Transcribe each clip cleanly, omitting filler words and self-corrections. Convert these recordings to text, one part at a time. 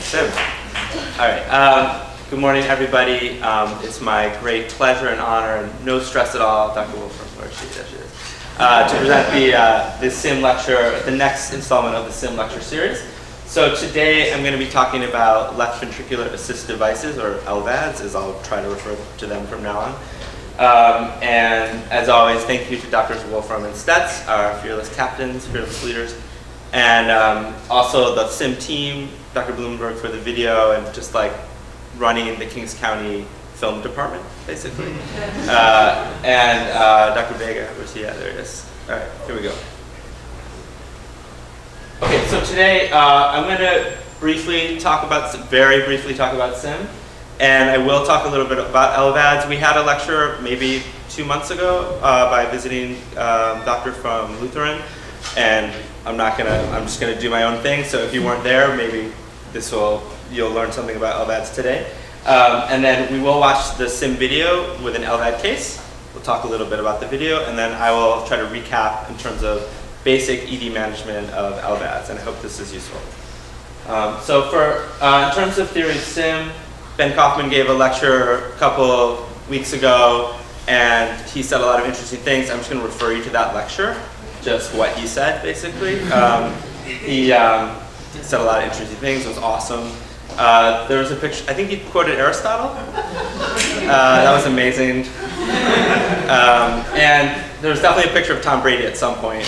Sim. All right. Good morning, everybody. It's my great pleasure and honor, and no stress at all, Dr. Wolfram, where she is, to present the Sim lecture, the next installment of the Sim lecture series. So today I'm going to be talking about left ventricular assist devices, or LVADs, as I'll try to refer to them from now on. And as always, thank you to Drs. Wolfram and Stetz, our fearless captains, fearless leaders, and also the Sim team, Dr. Bloomberg for the video, and just like running the Kings County film department, basically. And Dr. Vega, where's he at? There he is. All right, here we go. Okay, so today I'm going to very briefly talk about Sim, and I will talk a little bit about LVADs. We had a lecture maybe 2 months ago by visiting doctor from Lutheran, and I'm just gonna do my own thing. So if you weren't there, maybe you'll learn something about LVADs today. And then we will watch the Sim video with an LVAD case. We'll talk a little bit about the video, and then I will try to recap in terms of basic ED management of LVADs, and I hope this is useful. In terms of theory of Sim, Ben Kaufman gave a lecture a couple weeks ago, and he said a lot of interesting things. I'm just going to refer you to that lecture, just what he said, basically. He said a lot of interesting things. It was awesome. There was a picture, I think he quoted Aristotle. That was amazing. And there was definitely a picture of Tom Brady at some point.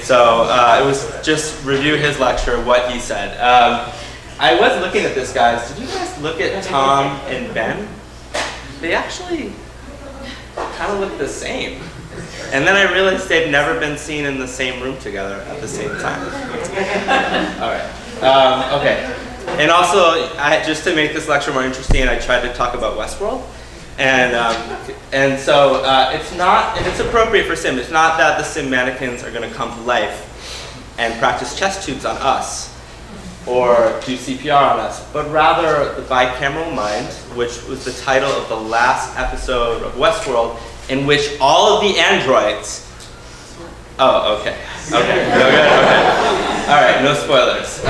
So it was just review his lecture, what he said. I was looking at this, guys. Did you guys look at Tom and Ben? They actually kind of look the same. And then I realized they'd never been seen in the same room together at the same time. All right. Okay. And also, just to make this lecture more interesting, I tried to talk about Westworld. And so it's appropriate for Sim. It's not that the Sim mannequins are going to come to life and practice chest tubes on us or do CPR on us, but rather the bicameral mind, which was the title of the last episode of Westworld, in which all of the androids. Oh, okay. Okay. Okay. All right. No spoilers.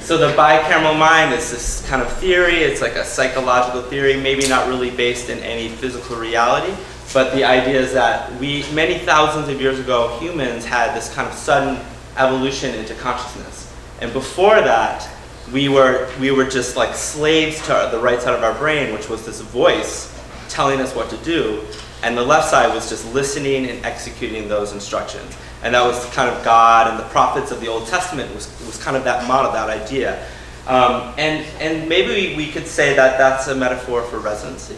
So the bicameral mind is this kind of theory. It's like a psychological theory, maybe not really based in any physical reality, but the idea is that many thousands of years ago, humans had this kind of sudden evolution into consciousness. And before that, we were just like slaves to the right side of our brain, which was this voice telling us what to do, and the left side was just listening and executing those instructions. And that was kind of God and the prophets of the Old Testament was kind of that model, that idea. And maybe we could say that that's a metaphor for residency,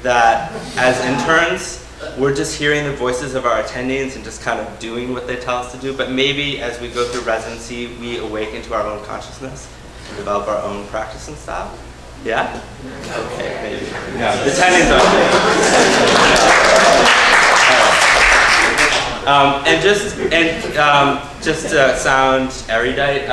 that as interns, we're just hearing the voices of our attendings and just kind of doing what they tell us to do. But maybe as we go through residency, we awaken to our own consciousness and develop our own practice and style. Yeah? Okay, maybe. No, the attendings are just to sound erudite,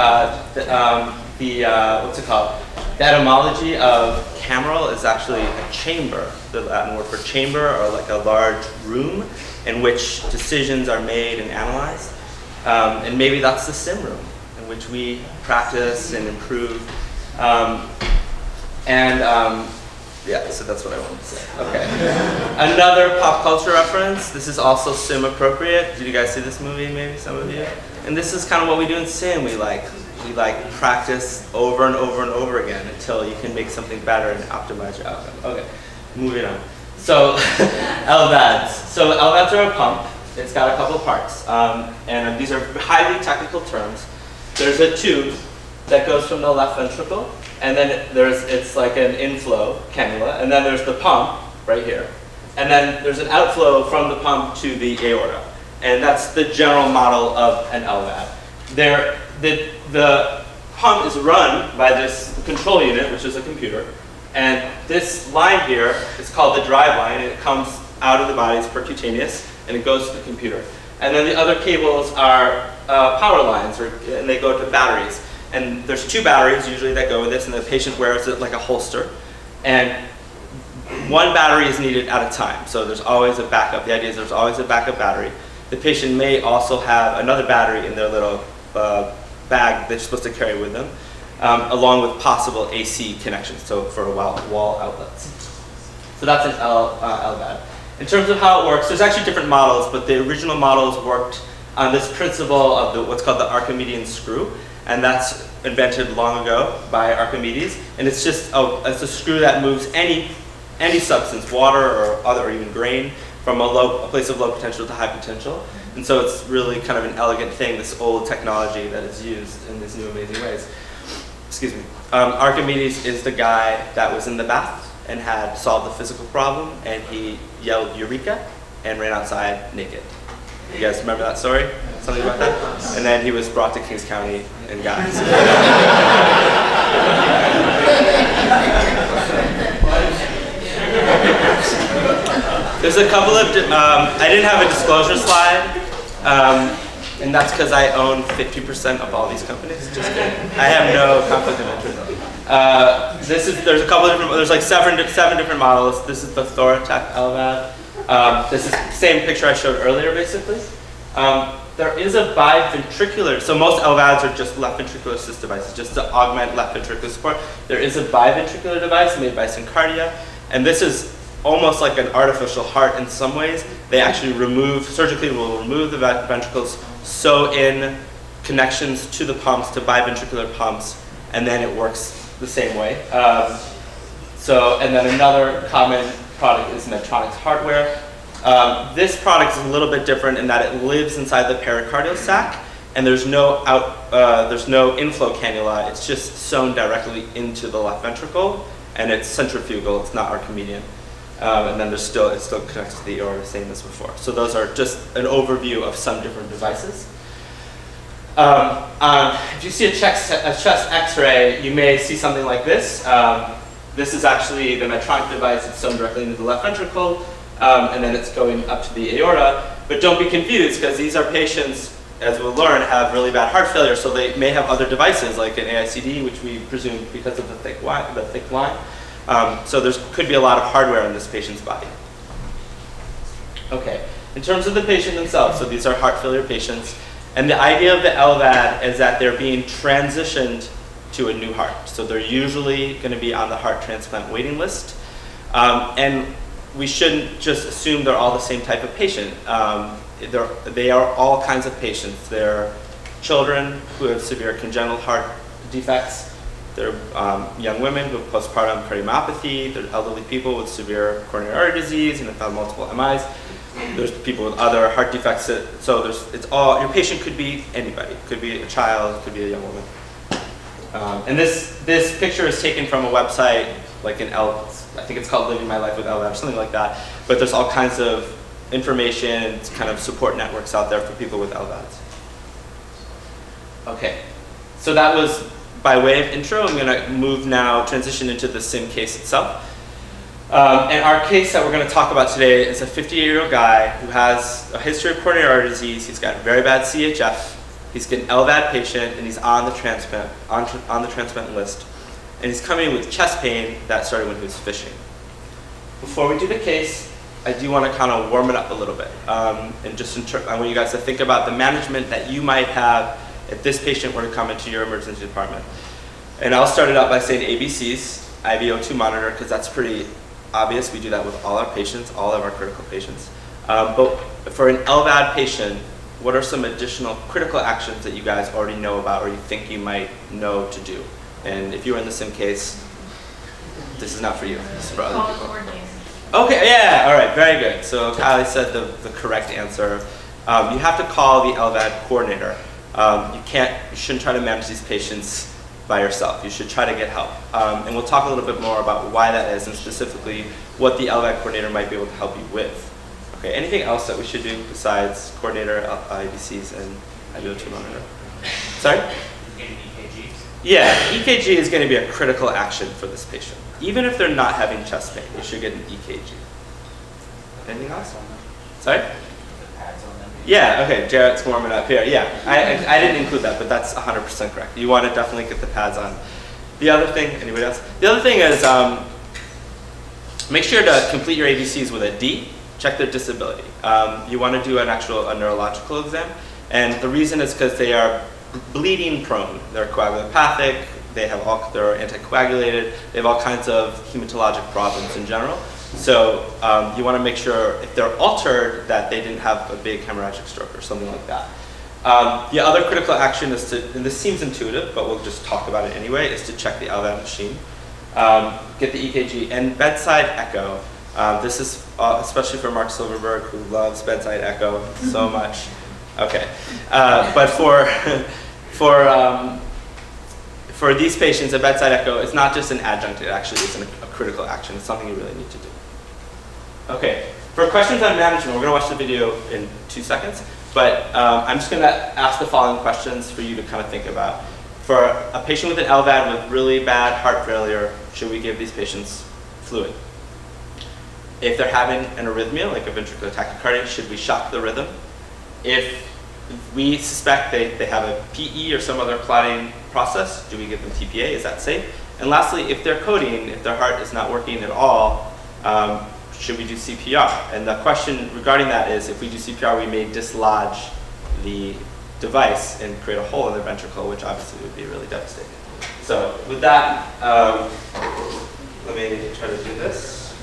what's it called? The etymology of cameral is actually a chamber, the Latin word for chamber, or like a large room in which decisions are made and analyzed. And maybe that's the Sim room in which we practice and improve. Yeah, so that's what I wanted to say. Okay. Another pop culture reference. This is also Sim appropriate. Did you guys see this movie, maybe some of you? And this is kind of what we do in Sim. We practice over and over and over again until you can make something better and optimize your outcome. Okay, moving on. So LVADs. So LVADs are a pump. It's got a couple parts. And these are highly technical terms. There's a tube that goes from the left ventricle, and then it's like an inflow cannula, and then there's the pump right here, and then there's an outflow from the pump to the aorta, and that's the general model of an LVAD. The pump is run by this control unit, which is a computer, and this line here is called the drive line, and it comes out of the body, it's percutaneous, and it goes to the computer. And then the other cables are power lines, and they go to batteries. And there's 2 batteries usually that go with this, and the patient wears it like a holster. And 1 battery is needed at a time, so there's always a backup. The idea is there's always a backup battery. The patient may also have another battery in their little bag they're supposed to carry with them. along with possible AC connections, so for wall outlets. So that's an LVAD. In terms of how it works, there's actually different models, but the original models worked on this principle of what's called the Archimedean screw, and that's invented long ago by Archimedes. And it's just it's a screw that moves any substance, water or other, or even grain, from a place of low potential to high potential. And so it's really kind of an elegant thing, this old technology that is used in these new amazing ways. Excuse me. Archimedes is the guy that was in the bath and had solved the physical problem, and he yelled "Eureka" and ran outside naked. You guys remember that story? Something about that? And then he was brought to Kings County and got There's a couple of, I didn't have a disclosure slide, and that's because I own 50% of all these companies. Just kidding. I have no conflict of interest. There's a couple of different, there's like seven different models. This is the Thoratec LVAD. This is the same picture I showed earlier, basically. There is a biventricular, so most LVADs are just left ventricular assist devices, just to augment left ventricular support. There is a biventricular device made by Syncardia, and this is almost like an artificial heart in some ways. They actually surgically will remove the ventricles, sew in connections to the pumps, to biventricular pumps, and then it works the same way. And then another common product is Medtronic's hardware. This product is a little bit different in that it lives inside the pericardial sac, and there's no inflow cannula. It's just sewn directly into the left ventricle, and it's centrifugal. It's not Archimedean. And then it still connects to the aorta, same as before. So those are just an overview of some different devices. If you see a chest X-ray, you may see something like this. This is actually the Medtronic device. It's sewn directly into the left ventricle, and then it's going up to the aorta. But don't be confused, because these are patients, as we'll learn, have really bad heart failure, so they may have other devices like an AICD, which we presume because of the thick line. So there could be a lot of hardware in this patient's body. Okay, in terms of the patient themselves, so these are heart failure patients, and the idea of the LVAD is that they're being transitioned to a new heart. So they're usually going to be on the heart transplant waiting list, and we shouldn't just assume they're all the same type of patient. They are all kinds of patients. They're children who have severe congenital heart defects. They're young women who have postpartum cardiomyopathy. They're elderly people with severe coronary artery disease and have had multiple MIs. There's people with other heart defects. So your patient could be anybody. It could be a child, it could be a young woman. And this picture is taken from a website like I think it's called Living My Life with LVAD or something like that. But there's all kinds of information, kind of support networks out there for people with LVADs. Okay, so that was by way of intro. I'm going to move now, transition into the sim case itself. And our case that we're going to talk about today is a 58-year-old guy who has a history of coronary artery disease. He's got very bad CHF. He's an LVAD patient, and he's on the transplant list. And he's coming with chest pain that started when he was fishing. Before we do the case, I do want to kind of warm it up a little bit. And just I want you guys to think about the management that you might have if this patient were to come into your emergency department. And I'll start it out by saying ABCs, IVO2 monitor, because that's pretty obvious. We do that with all our patients, all of our critical patients. But for an LVAD patient, what are some additional critical actions that you guys already know about or you think you might know to do? And if you were in the sim case, this is not for you. This is for other people. Okay, yeah, all right, very good. So Kylie said the correct answer. You have to call the LVAD coordinator. You shouldn't try to manage these patients by yourself. You should try to get help. And we'll talk a little bit more about why that is and specifically what the LVAD coordinator might be able to help you with. Okay, anything else that we should do besides coordinator, IBCs, and IVO2 monitor? Sorry? EKG? Yeah, EKG is going to be a critical action for this patient. Even if they're not having chest pain, you should get an EKG. Anything else? Sorry? Yeah, okay, Jarrett's warming up here. Yeah, I didn't include that, but that's 100% correct. You want to definitely get the pads on. The other thing, anybody else? The other thing is make sure to complete your ABCs with a D. Check their disability. You want to do a neurological exam, and the reason is because they are bleeding prone. They're coagulopathic, they're anticoagulated, they have all kinds of hematologic problems in general. So you want to make sure if they're altered that they didn't have a big hemorrhagic stroke or something like that. The other critical action is to, and this seems intuitive, but we'll just talk about it anyway, is to check the LVAD machine. Get the EKG and bedside echo. This is especially for Mark Silverberg, who loves bedside echo so much. Okay, but for these patients, a bedside echo is not just an adjunct, it actually is a critical action. It's something you really need to do. Okay, for questions on management, we're going to watch the video in 2 seconds, but I'm just going to ask the following questions for you to kind of think about. For a patient with an LVAD with really bad heart failure, should we give these patients fluid? If they're having an arrhythmia, like a ventricular tachycardia, should we shock the rhythm? If we suspect they have a PE or some other clotting process, do we give them TPA? Is that safe? And lastly, if they're coding, if their heart is not working at all, should we do CPR? And the question regarding that is, if we do CPR, we may dislodge the device and create a hole in their ventricle, which obviously would be really devastating. So with that, let me try to do this.